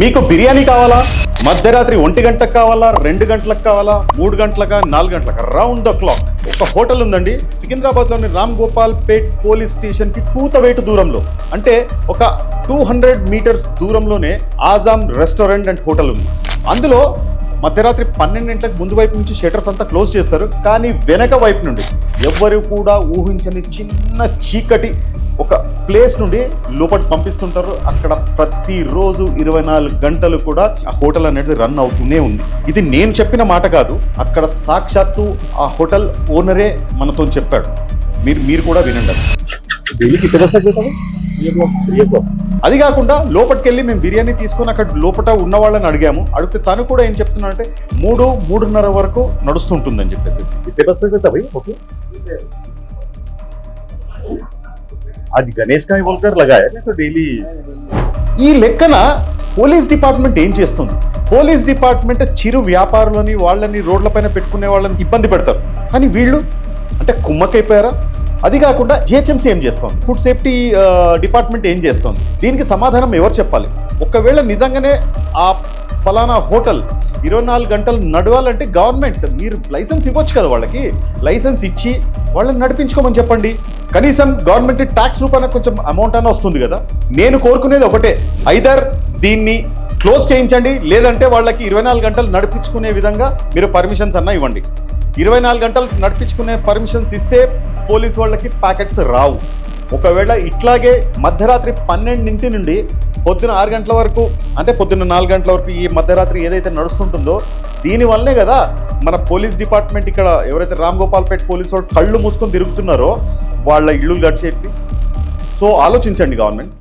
మీకు బిర్యానీ కావాలా? మధ్యరాత్రి 1 గంటలకు కావాలా, 2 గంటలకు కావాలా, 3 గంటలకా, 4 గంటలకా, రౌండ్ ద క్లాక్. ఒక హోటల్ ఉందండి సికింద్రాబాద్లోని రామ్ గోపాల్ పేట్ పోలీస్ స్టేషన్కి కూతవేటు దూరంలో, అంటే ఒక 200 మీటర్స్ దూరంలోనే ఆజామ్ రెస్టారెంట్ అండ్ హోటల్ ఉంది. అందులో మధ్యరాత్రి 12 గంటలకు ముందు వైపు నుంచి షట్టర్స్ అంతా క్లోజ్ చేస్తారు, కానీ వెనక వైపు నుండి ఎవ్వరు కూడా ఊహించని చిన్న చీకటి ఒక ప్లేస్ నుండి లోపలికి పంపిస్తుంటారు. అక్కడ ప్రతిరోజు 24 గంటలు కూడా ఆ హోటల్ అనేది రన్ అవుతూనే ఉంది. ఇది నేను చెప్పిన మాట కాదు, అక్కడ సాక్షాత్తు ఆ హోటల్ ఓనరే మనతో చెప్పాడు. మీరు కూడా వినండి. అది కాకుండా లోపలికి వెళ్ళి మేము బిర్యానీ తీసుకొని అక్కడ లోపల ఉన్న వాళ్ళని అడిగితే తను కూడా ఏం చెప్తున్నాడంటే 3-3:30 వరకు నడుస్తుంటుందని చెప్పేసి. आज गणेश का ही बोलकर लगाया ना तो डेली ఈ లెక్కన పోలీస్ డిపార్ట్మెంట్ ఏం చేస్తుంది? పోలీస్ డిపార్ట్మెంట్ చిరు వ్యాపారులని వాళ్ళని రోడ్లపైన పెట్టుకునే వాళ్ళని ఇబ్బంది పెడతారు, కానీ వీళ్ళు అంటే కుమ్మకైపోయారా? అది కాకుండా జిహెచ్ఎంసీ ఏం చేస్తోంది? ఫుడ్ సేఫ్టీ డిపార్ట్మెంట్ ఏం చేస్తోంది? దీనికి సమాధానం ఎవరు చెప్పాలి? ఒకవేళ నిజంగానే ఆ ఫలానా హోటల్ 24 గంటలు నడవాలంటే గవర్నమెంట్ మీరు లైసెన్స్ ఇవ్వచ్చు కదా, వాళ్ళకి లైసెన్స్ ఇచ్చి వాళ్ళని నడిపించుకోమని చెప్పండి. కనీసం గవర్నమెంట్ ట్యాక్స్ రూపాయన కొంచెం అమౌంట్ అన్న వస్తుంది కదా. నేను కోరుకునేది ఒకటే, ఐదర్ దీన్ని క్లోజ్ చేయించండి, లేదంటే వాళ్ళకి 24 గంటలు నడిపించుకునే విధంగా మీరు పర్మిషన్స్ అన్నా ఇవ్వండి. 24 గంటలు నడిపించుకునే పర్మిషన్స్ ఇస్తే పోలీస్ వాళ్ళకి ప్యాకెట్స్ రావు. ఒకవేళ ఇట్లాగే మధ్యరాత్రి 12 నుండి పొద్దున 6 గంటల వరకు, అంటే పొద్దున్న 4 గంటల వరకు ఈ మధ్యరాత్రి ఏదైతే నడుస్తుంటుందో, దీనివల్లనే కదా మన పోలీస్ డిపార్ట్మెంట్ ఇక్కడ ఎవరైతే రామ్ గోపాల్ పేట్ పోలీసు వాళ్ళు కళ్ళు మూసుకొని తిరుగుతున్నారో వాళ్ళ ఇళ్ళు గడిచేవి. సో ఆలోచించండి గవర్నమెంట్.